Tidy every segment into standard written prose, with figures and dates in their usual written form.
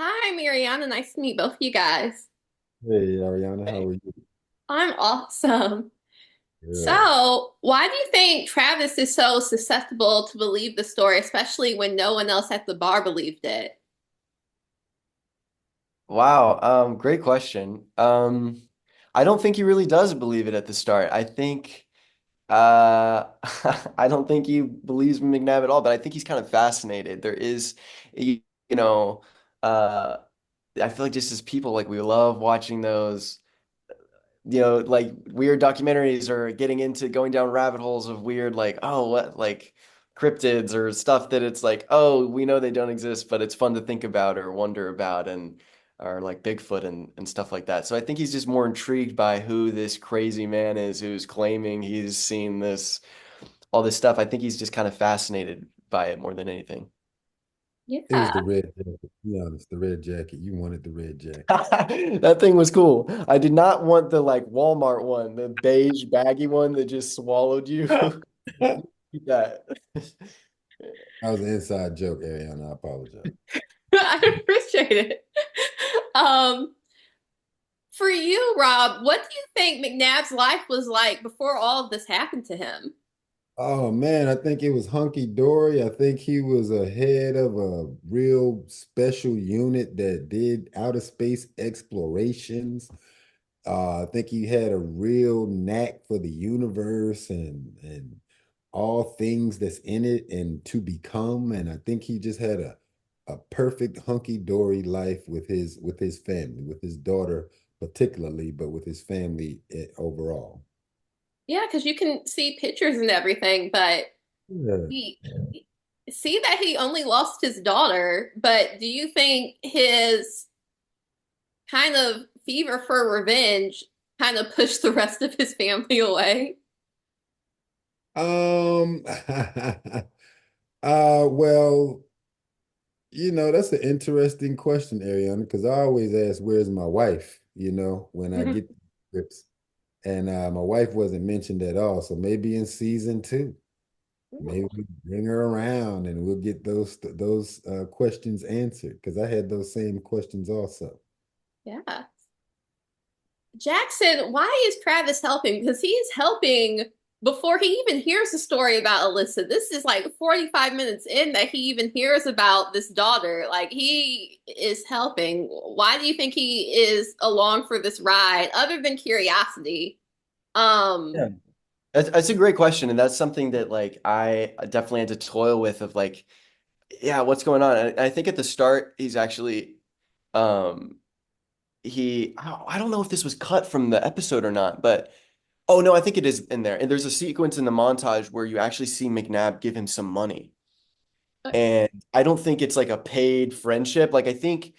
Hi, Mariana. Nice to meet both of you guys. Hey, Ariana, how are you? I'm awesome. Good. So, why do you think Travis is so susceptible to believe the story, especially when no one else at the bar believed it? Wow, great question. I don't think he really does believe it at the start. I think I don't think he believes McNabb at all, but I think he's kind of fascinated. There is, you, you know, uh, I feel like just as people, like we love watching those, like weird documentaries or getting into going down rabbit holes of weird, like, oh, what, like cryptids or stuff that it's like, oh, we know they don't exist, but it's fun to think about or wonder about and or like Bigfoot and stuff like that. So I think he's just more intrigued by who this crazy man is who's claiming he's seen all this stuff. I think he's just kind of fascinated by it more than anything. It was Yeah. the red jacket. Be honest, the red jacket. You wanted the red jacket. That thing was cool. I did not want the like Walmart one, the beige baggy one that just swallowed you. That Keep that. was an inside joke, Ariana. I apologize. I appreciate it. Um, for you, Rob, what do you think McNabb's life was like before all of this happened to him? Oh man, I think it was hunky dory. I think he was a head of a real special unit that did outer space explorations. I think he had a real knack for the universe and all things that's in it and to become. And I think he just had a perfect hunky-dory life with his family, with his daughter particularly, but with his family overall. Yeah, because you can see pictures and everything, but Yeah. he see that he only lost his daughter, but do you think his kind of fever for revenge kind of pushed the rest of his family away? Um, well, that's an interesting question, Ariana, because I always ask, where's my wife, when I get trips. And my wife wasn't mentioned at all. So maybe in season two, maybe we bring her around and we'll get those questions answered because I had those same questions also. Yeah. Jackson, why is Travis helping? Because he's helping before he even hears the story about Alyssa. This is like 45 minutes in that he even hears about this daughter. Like he is helping. Why do you think he is along for this ride other than curiosity? Um, Yeah. That's a great question, and that's something that like I definitely had to toil with of like, yeah, what's going on? I think at the start he's actually um I don't know if this was cut from the episode or not, but oh no, I think it is in there. And there's a sequence in the montage where you actually see McNabb give him some money. And I don't think it's like a paid friendship. Like I think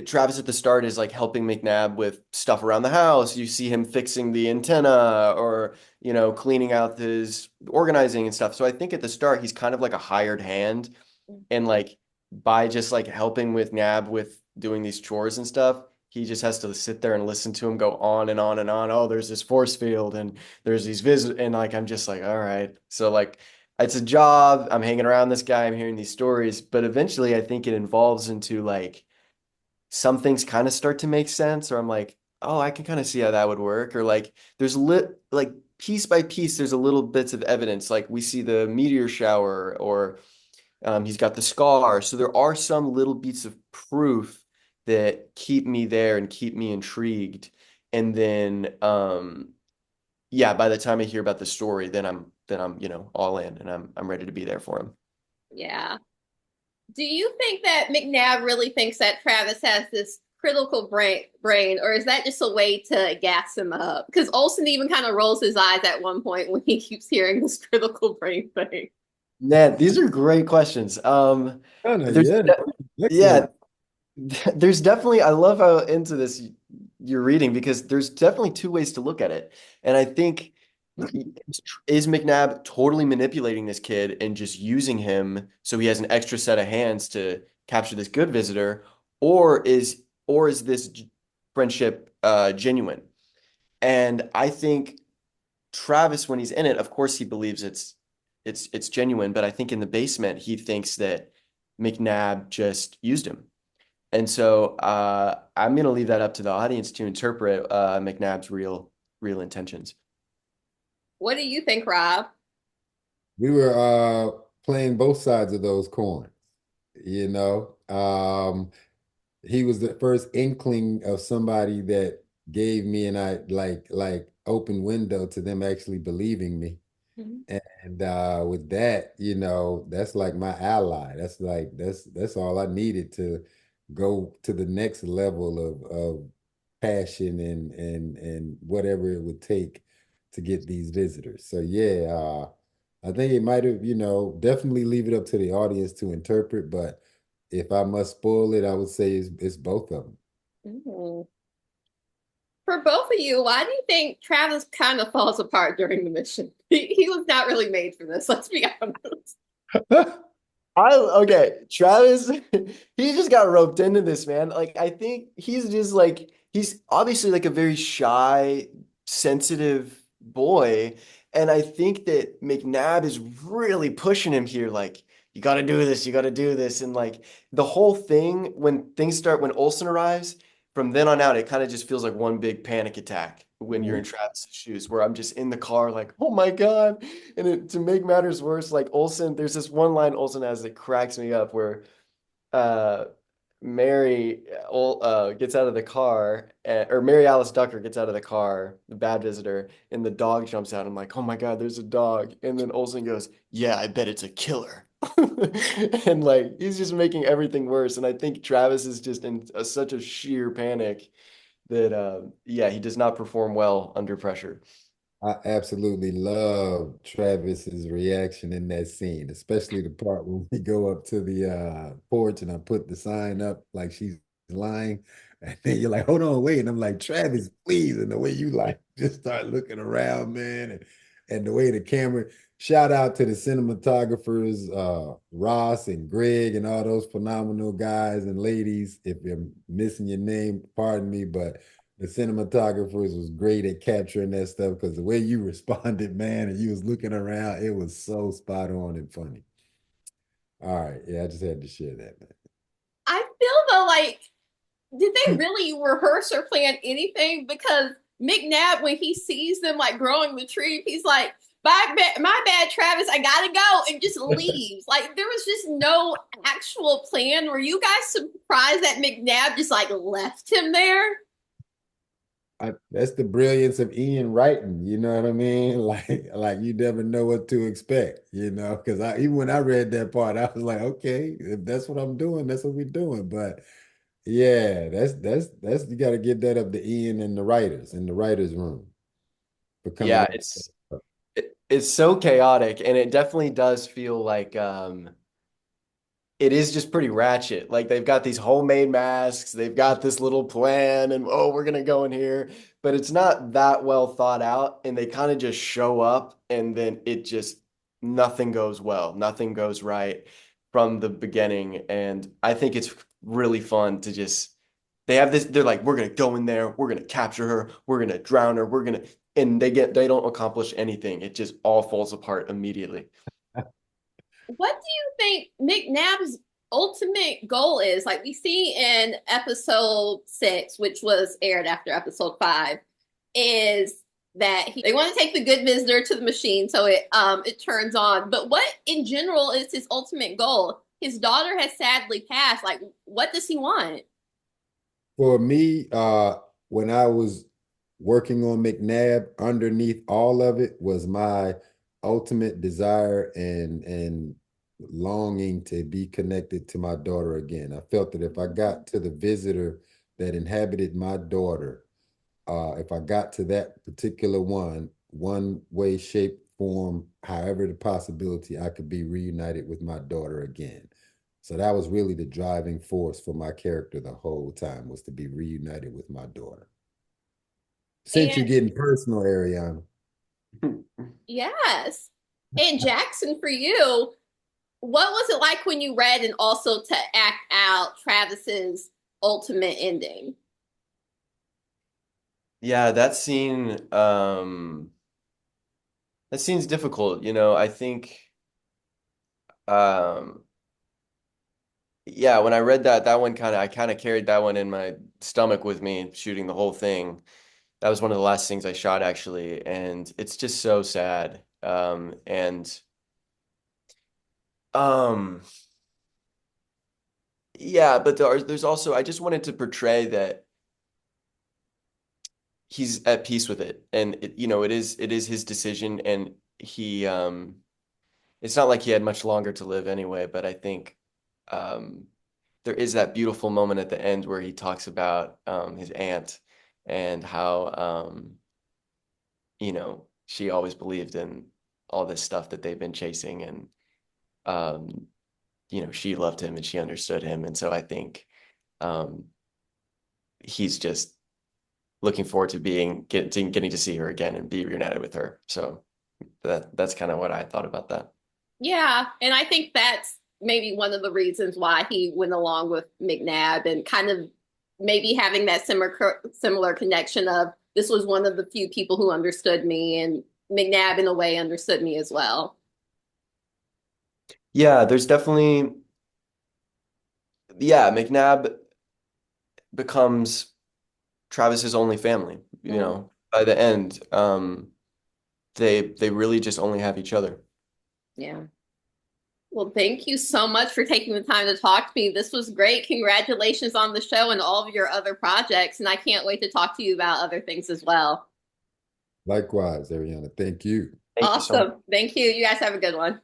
Travis at the start is like helping McNabb with stuff around the house. You see him fixing the antenna or, cleaning out his organizing and stuff. So I think at the start he's kind of like a hired hand and like by just like helping with Nab with doing these chores and stuff, he just has to sit there and listen to him go on and on and on. Oh, there's this force field and there's these visit and like I'm just like, all right. So like it's a job. I'm hanging around this guy, I'm hearing these stories, but eventually I think it evolves into like some things kind of start to make sense, or I'm like, oh, I can kind of see how that would work. Or like there's like piece by piece, there's a little bits of evidence. Like we see the meteor shower, or he's got the scar. So there are some little bits of proof that keep me there and keep me intrigued. And then yeah, by the time I hear about the story, then I'm all in and I'm ready to be there for him. yeah. Do you think that McNabb really thinks that Travis has this critical brain, or is that just a way to gas him up? Because Olsen even kind of rolls his eyes at one point when he keeps hearing this critical brain thing. Man, these are great questions. There's Yeah, yeah, excellent. there's definitely, I love how into this you're reading because there's definitely two ways to look at it. And I think is McNabb totally manipulating this kid and just using him so he has an extra set of hands to capture this good visitor, or is this friendship genuine? And I think Travis, when he's in it, of course he believes it's genuine, but I think in the basement he thinks that McNabb just used him. And so I'm gonna leave that up to the audience to interpret McNab's real intentions. What do you think, Rob? We were playing both sides of those coins, you know. He was the first inkling of somebody that gave me an I like open window to them actually believing me. Mhm. And with that, that's like my ally. That's like that's all I needed to go to the next level of passion and whatever it would take to get these visitors. So yeah, I think it might have, definitely leave it up to the audience to interpret, but if I must spoil it, I would say it's both of them. Mm. For both of you, why do you think Travis kind of falls apart during the mission? He was not really made for this, let's be honest. Okay, Travis, he just got roped into this, man. Like, I think he's just like, he's obviously like a very shy, sensitive boy. And I think that McNab is really pushing him here. Like, you got to do this, you got to do this. And like the whole thing, when Olsen arrives, from then on out, it kind of just feels like one big panic attack when you're in Travis's shoes, where I'm just in the car, like, oh my God. And to make matters worse, like Olsen, there's this one line Olsen has that cracks me up where uh, Mary gets out of the car, or Mary Alice Ducker gets out of the car, the bad visitor, and the dog jumps out. I'm like, oh my God, there's a dog. And then Olsen goes, yeah, I bet it's a killer. And like, he's just making everything worse. And I think Travis is just in such a sheer panic that, yeah, he does not perform well under pressure. I absolutely love Travis's reaction in that scene, especially the part when we go up to the porch and I put the sign up like she's lying. And then you're like, hold on, wait. And I'm like, Travis, please. And the way you like just start looking around, man, and the way the camera, shout out to the cinematographers, Ross and Greg and all those phenomenal guys and ladies. If I'm missing your name, pardon me, but the cinematographers was great at capturing that stuff because the way you responded, man, and you was looking around, it was so spot on and funny. All right, yeah, I just had to share that, man. I feel though like did they really rehearse or plan anything? Because McNabb, when he sees them like growing the tree, he's like, my bad, Travis, I gotta go, and just leaves. Like there was just no actual plan. Were you guys surprised that McNabb just like left him there? That's the brilliance of Ian writing. You know what I mean? Like you never know what to expect. Because I even when I read that part, I was like, okay, if that's what I'm doing, that's what we're doing. But yeah, that's you got to get that up to Ian and the writers in the writers' room for coming Yeah, up. it's so chaotic, and it definitely does feel like it is just pretty ratchet. Like they've got these homemade masks, they've got this little plan, and oh, we're gonna go in here, but it's not that well thought out, and they kind of just show up, and then it just nothing goes well, nothing goes right from the beginning, and I think it's really fun to just they have this. They're like, we're gonna go in there, we're gonna capture her, we're gonna drown her, we're gonna, and they don't accomplish anything. It just all falls apart immediately. What do you think McNabb's ultimate goal is? Like we see in episode 6, which was aired after episode 5, is that they want to take the good visitor to the machine so it turns on. But what in general is his ultimate goal? His daughter has sadly passed. Like, what does he want? For me, when I was working on McNabb, underneath all of it was my ultimate desire and longing to be connected to my daughter again. I felt that if I got to the visitor that inhabited my daughter, if I got to that particular one way, shape, form, however the possibility, I could be reunited with my daughter again. So that was really the driving force for my character the whole time was to be reunited with my daughter. Since you're And getting personal, Ariana. yes. And Jackson, for you, what was it like when you read and also to act out Travis's ultimate ending? Yeah, that scene's difficult, I think um yeah, when I read that, I kind of carried that one in my stomach with me, shooting the whole thing. That was one of the last things I shot actually, and it's just so sad. And um, yeah, but there's also I just wanted to portray that he's at peace with it, and it is his decision, and he it's not like he had much longer to live anyway, but I think um there is that beautiful moment at the end where he talks about his aunt and how she always believed in all this stuff that they've been chasing, and um she loved him and she understood him, and so I think um he's just looking forward to getting to see her again and be reunited with her. So that's kind of what I thought about that. Yeah, and I think that's maybe one of the reasons why he went along with McNab and kind of maybe having that similar connection of this was one of the few people who understood me, and McNab in a way understood me as well. Yeah, there's definitely, yeah, McNab becomes Travis's only family, Mhm. by the end. They really just only have each other. Yeah. Well, thank you so much for taking the time to talk to me. This was great. Congratulations on the show and all of your other projects. And I can't wait to talk to you about other things as well. Likewise, Ariana. Thank you. Thank you so much. Awesome. Thank you. You guys have a good one.